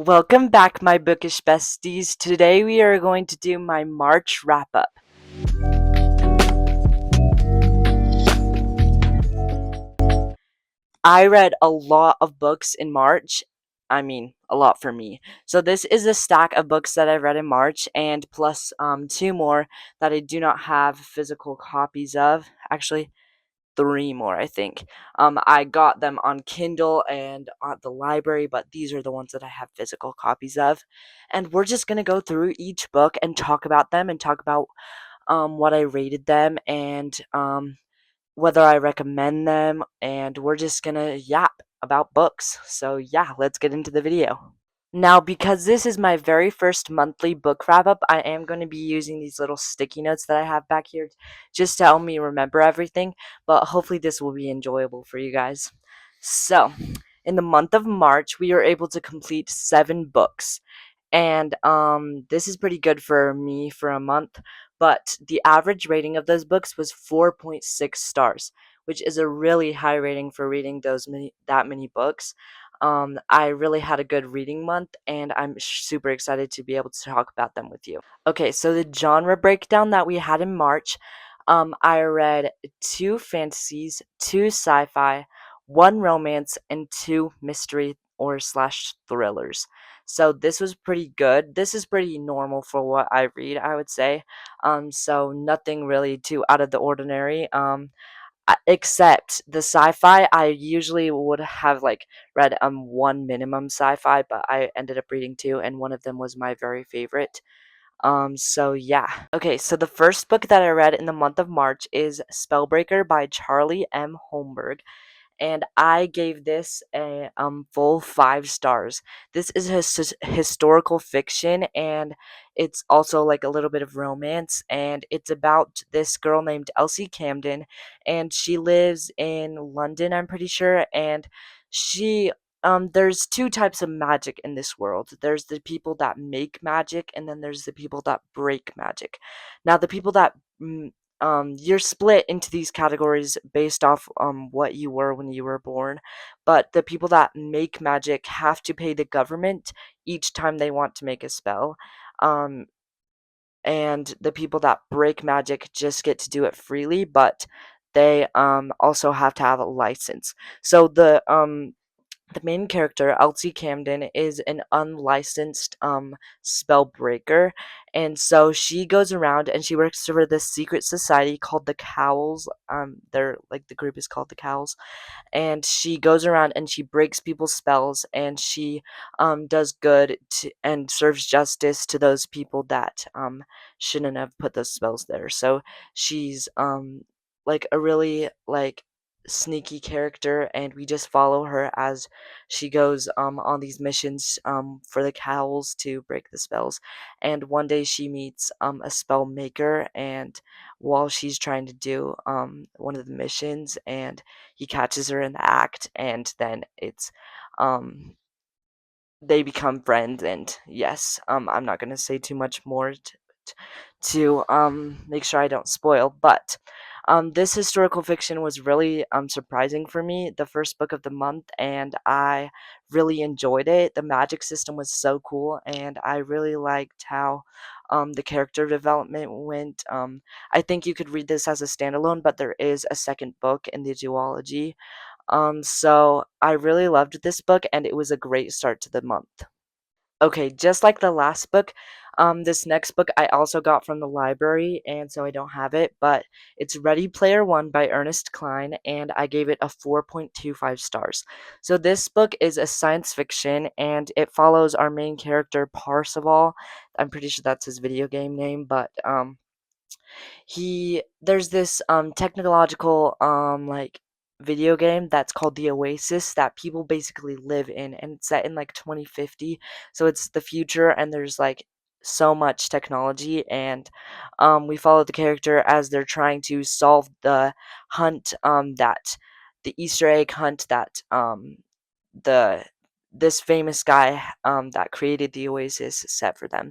Welcome back, my bookish besties. Today we are going to do my March wrap up. I read a lot of books in March. I mean, a lot for me. So this is a stack of books that I read in March, and plus two more that I do not have physical copies of. Actually, three more, I think. I got them on Kindle and at the library, but these are the ones that I have physical copies of. And we're just gonna go through each book and talk about them and talk about what I rated them and whether I recommend them. And we're just gonna yap about books. So yeah, let's get into the video. Now, because this is my very first monthly book wrap up, I am going to be using these little sticky notes that I have back here just to help me remember everything, but hopefully this will be enjoyable for you guys. So, in the month of March, we were able to complete 7 books. And this is pretty good for me for a month, but the average rating of those books was 4.6 stars, which is a really high rating for reading that many books. I really had a good reading month, and I'm super excited to be able to talk about them with you. Okay, so the genre breakdown that we had in March, I read 2 fantasies, 2 sci-fi, 1 romance, and 2 mystery or slash thrillers. So this was pretty good. This is pretty normal for what I read, I would say. So nothing really too out of the ordinary. Except the sci-fi, I usually would have like read 1 minimum sci-fi, but I ended up reading 2, and one of them was my very favorite. So yeah. Okay, so the first book that I read in the month of March is Spellbreaker by Charlie M. Holmberg, and I gave this a full 5 stars. This is historical fiction, and it's also like a little bit of romance, and it's about this girl named Elsie Camden, and she lives in London, I'm pretty sure, and she there's 2 types of magic in this world. There's the people that make magic, and then there's the people that break magic. Now, the people that you're split into these categories based off what you were when you were born, but the people that make magic have to pay the government each time they want to make a spell, um, and the people that break magic just get to do it freely, but they also have to have a license. So the main character, Elsie Camden, is an unlicensed spell breaker, and so she goes around and she works for this secret society called the Cowls. They're like the group is called the Cowls, and she goes around and she breaks people's spells, and she does good and serves justice to those people that shouldn't have put those spells there. So she's like a really like sneaky character, and we just follow her as she goes on these missions for the Cowls to break the spells. And one day she meets a spell maker, and while she's trying to do one of the missions, and he catches her in the act, and then it's um they become friends. And yes, I'm not going to say too much more to make sure I don't spoil, but this historical fiction was really surprising for me, the first book of the month, and I really enjoyed it. The magic system was so cool, and I really liked how the character development went. I think you could read this as a standalone, but there is a second book in the duology. So I really loved this book, and it was a great start to the month. Okay, just like the last book, this next book I also got from the library, and so I don't have it, but it's Ready Player One by Ernest Cline, and I gave it a 4.25 stars. So this book is a science fiction, and it follows our main character, Parseval. I'm pretty sure that's his video game name, but there's this technological like video game that's called the Oasis that people basically live in, and it's set in like 2050, so it's the future, and there's like so much technology, and we follow the character as they're trying to solve the hunt, that the Easter egg hunt that the this famous guy that created the Oasis set for them.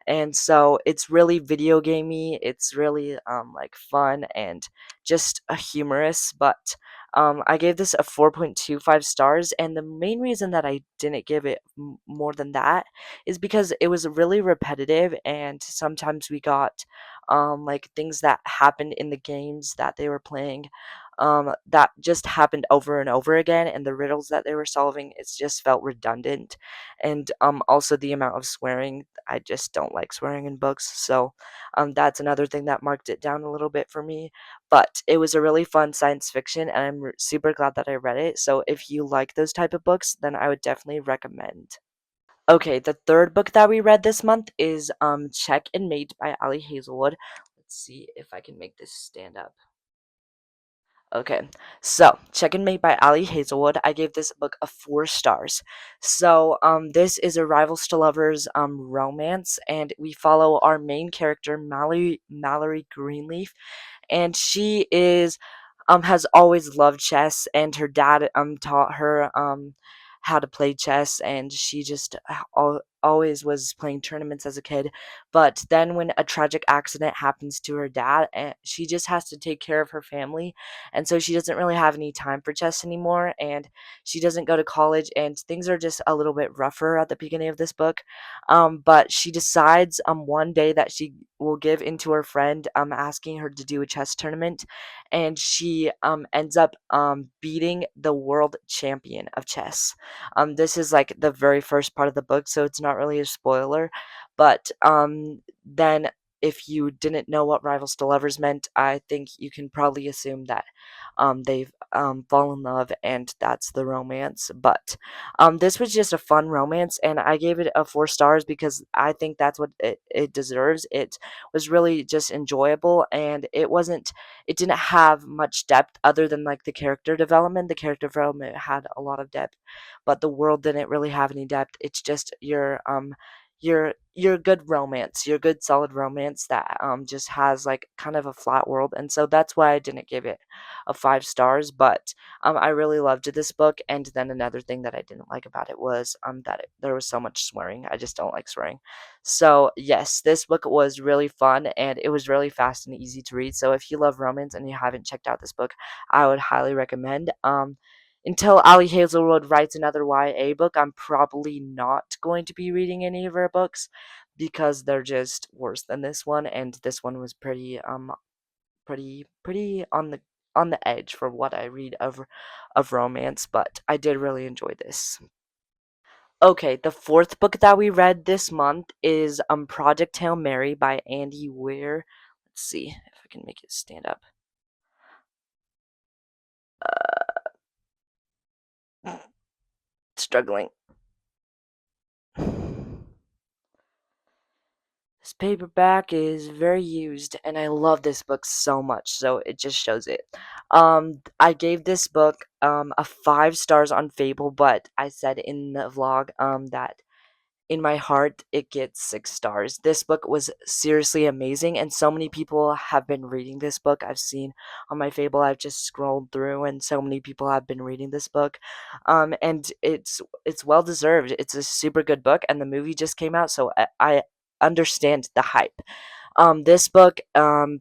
And so it's really video gamey. It's really like fun and just humorous, but I gave this a 4.25 stars, and the main reason that I didn't give it more than that is because it was really repetitive, and sometimes we got like things that happened in the games that they were playing that just happened over and over again, and the riddles that they were solving, it just felt redundant. And also the amount of swearing, I just don't like swearing in books, so that's another thing that marked it down a little bit for me. But it was a really fun science fiction, and I'm super glad that I read it. So if you like those type of books, then I would definitely recommend. Okay, the third book that we read this month is Check and Mate by Ali Hazelwood. Let's see if I can make this stand up. Okay, so Check and Mate by Ali Hazelwood. I gave this book a 4 stars. So, this is a rivals to lovers romance, and we follow our main character Mallory Greenleaf, and she is has always loved chess, and her dad taught her how to play chess, and she just always was playing tournaments as a kid. But then when a tragic accident happens to her dad, she just has to take care of her family, and so she doesn't really have any time for chess anymore, and she doesn't go to college, and things are just a little bit rougher at the beginning of this book. But she decides one day that she will give in to her friend asking her to do a chess tournament, and she ends up beating the world champion of chess. This is like the very first part of the book, so it's not really a spoiler. But then, if you didn't know what rivals to lovers meant, I think you can probably assume that they've fall in love, and that's the romance. But this was just a fun romance, and I gave it a 4 stars because I think that's what it deserves. It was really just enjoyable, and it didn't have much depth other than like the character development. The character development had a lot of depth, but the world didn't really have any depth. It's just your good romance, your good solid romance that just has like kind of a flat world, and so that's why I didn't give it a 5 stars. But I really loved this book, and then another thing that I didn't like about it was that there was so much swearing. I just don't like swearing. So yes, this book was really fun, and it was really fast and easy to read. So if you love romance and you haven't checked out this book, I would highly recommend. Until Ali Hazelwood writes another YA book, I'm probably not going to be reading any of her books because they're just worse than this one, and this one was pretty on the edge for what I read of romance, but I did really enjoy this. Okay, the fourth book that we read this month is Project Hail Mary by Andy Weir. Let's see if I can make it stand up. Struggling. This paperback is very used, and I love this book so much, so it just shows it. I gave this book a 5 stars on Fable, but I said in the vlog that in my heart it gets 6 stars. This book was seriously amazing, and so many people have been reading this book. I've seen on my Fable, I've just scrolled through, and so many people have been reading this book. And it's well deserved. It's a super good book, and the movie just came out, so I understand the hype. This book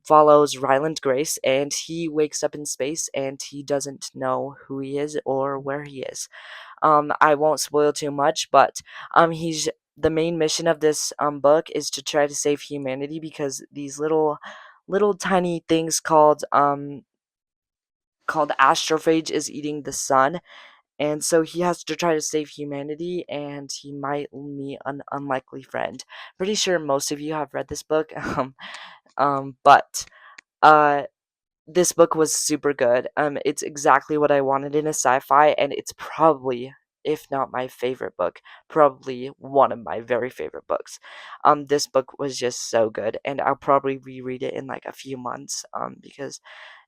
follows Ryland Grace, and he wakes up in space, and he doesn't know who he is or where he is. I won't spoil too much, but he's the main mission of this book is to try to save humanity because these little tiny things called astrophage is eating the sun, and so he has to try to save humanity, and he might meet an unlikely friend. Pretty sure most of you have read this book, but uh this book was super good. It's exactly what I wanted in a sci-fi, and it's probably, if not my favorite book, probably one of my very favorite books. This book was just so good, and I'll probably reread it in like a few months, because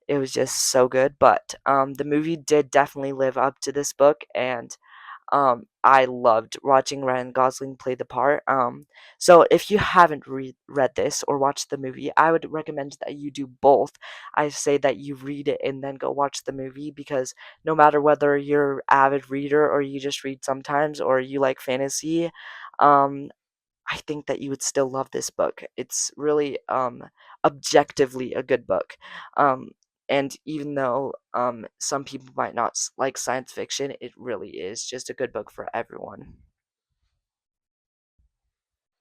it was just so good. But the movie did definitely live up to this book, and I loved watching Ryan Gosling play the part. So if you haven't read this or watched the movie, I would recommend that you do both. I say that you read it and then go watch the movie because no matter whether you're an avid reader or you just read sometimes or you like fantasy, um, I think that you would still love this book. It's really objectively a good book. Um, And even though some people might not like science fiction, it really is just a good book for everyone.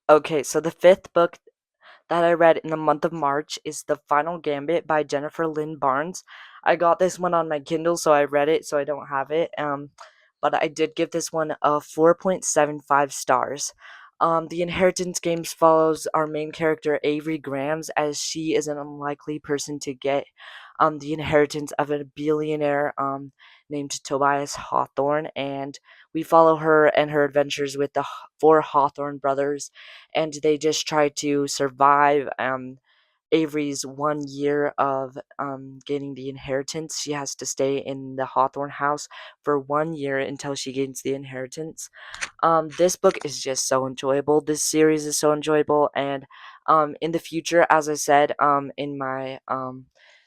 Okay, so the fifth book that I read in the month of March is The Final Gambit by Jennifer Lynn Barnes. I got this one on my Kindle, so I read it, so I don't have it. But I did give this one a 4.75 stars. The Inheritance Games follows our main character Avery Grams as she is an unlikely person to get the inheritance of a billionaire named Tobias Hawthorne, and we follow her and her adventures with the four Hawthorne brothers, and they just try to survive Avery's 1 year of gaining the inheritance. She has to stay in the Hawthorne house for 1 year until she gains the inheritance. This book is just so enjoyable. This series is so enjoyable, and in the future, as I said, in my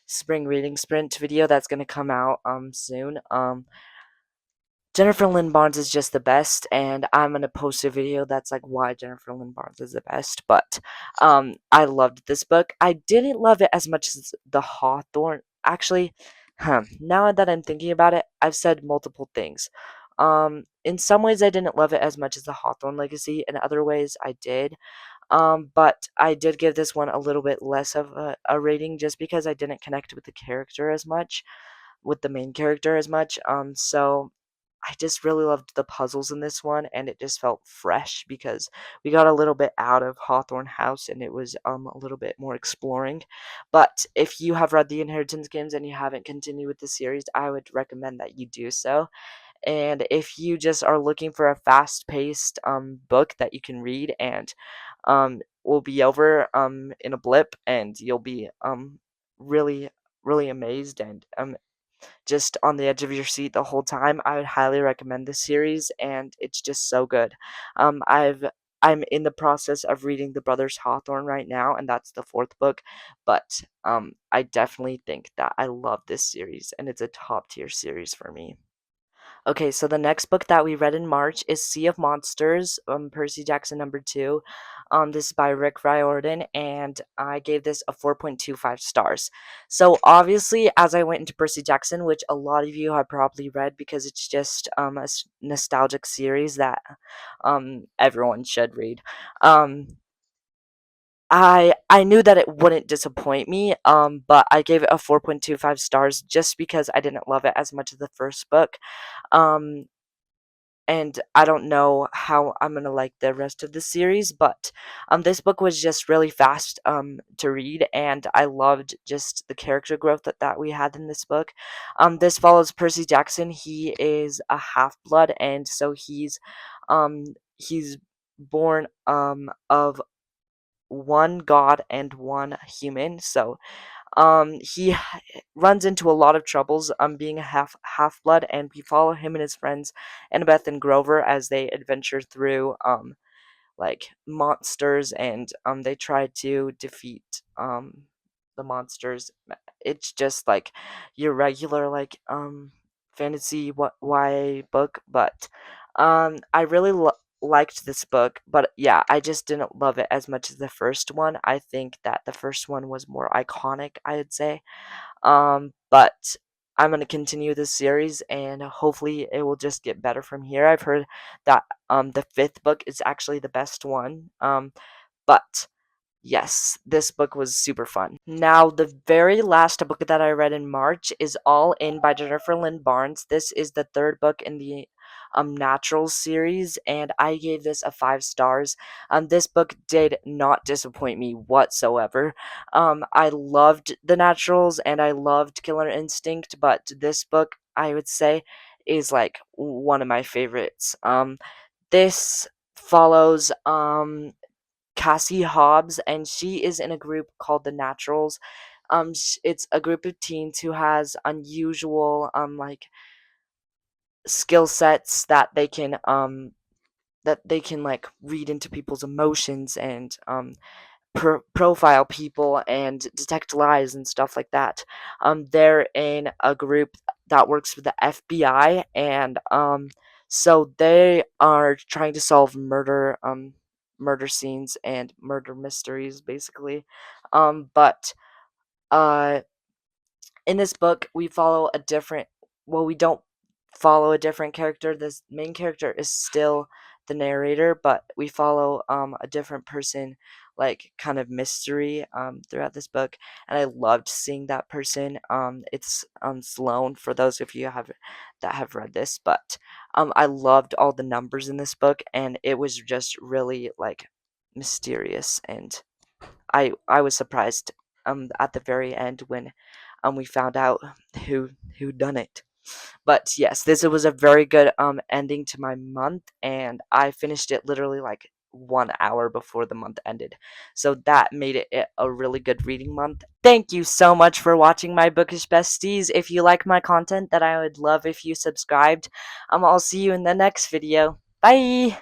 spring reading sprint video that's gonna come out soon. Jennifer Lynn Barnes is just the best, and I'm gonna post a video that's like why Jennifer Lynn Barnes is the best. But I loved this book. I didn't love it as much as the Hawthorne. Actually, now that I'm thinking about it, I've said multiple things. In some ways, I didn't love it as much as the Hawthorne Legacy. In other ways, I did. But I did give this one a little bit less of a rating just because I didn't connect with the character as much, with the main character as much. So I just really loved the puzzles in this one, and it just felt fresh because we got a little bit out of Hawthorne House, and it was a little bit more exploring. But if you have read the Inheritance Games and you haven't continued with the series, I would recommend that you do so. And if you just are looking for a fast-paced book that you can read and will be over in a blip, and you'll be really really amazed and just on the edge of your seat the whole time, I would highly recommend this series, and it's just so good. I'm in the process of reading The Brothers Hawthorne right now, and that's the fourth book. But I definitely think that I love this series, and it's a top tier series for me. Okay, so the next book that we read in March is Sea of Monsters, Percy Jackson #2. This is by Rick Riordan, and I gave this a 4.25 stars. So obviously, as I went into Percy Jackson, which a lot of you have probably read because it's just nostalgic series that everyone should read. Um, I knew that it wouldn't disappoint me, but I gave it a 4.25 stars just because I didn't love it as much as the first book. Um, and I don't know how I'm gonna like the rest of the series, but this book was just really fast to read, and I loved just the character growth that we had in this book. This follows Percy Jackson. He is a half blood, and so he's born of one god and one human. So he runs into a lot of troubles being a half blood, and we follow him and his friends Annabeth and Grover as they adventure through like monsters, and they try to defeat the monsters. It's just like your regular like fantasy what YA book, but I really liked this book, but yeah, I just didn't love it as much as the first one. I think that the first one was more iconic, I'd say. But I'm gonna continue this series, and hopefully it will just get better from here. I've heard that the fifth book is actually the best one. But yes, this book was super fun. Now, the very last book that I read in March is All In by Jennifer Lynn Barnes. This is the third book in the Naturals series, and I gave this a 5 stars. This book did not disappoint me whatsoever. I loved the Naturals and I loved Killer Instinct, but this book, I would say, is like one of my favorites. This follows Cassie Hobbs, and she is in a group called the Naturals. It's a group of teens who has unusual like skill sets that they can like read into people's emotions and profile people and detect lies and stuff like that. They're in a group that works for the FBI, and so they are trying to solve murder scenes and murder mysteries, basically. But uh, In this book, we follow a different, well, we don't follow a different character. This main character is still the narrator, but we follow a different person, like kind of mystery throughout this book, and I loved seeing that person. It's Sloan, for those of you that have read this, but I loved all the numbers in this book, and it was just really like mysterious, and I was surprised at the very end when we found out who done it. But yes, this was a very good ending to my month, and I finished it literally like 1 hour before the month ended. So that made it a really good reading month. Thank you so much for watching my bookish besties. If you like my content, then I would love if you subscribed. I'll see you in the next video. Bye.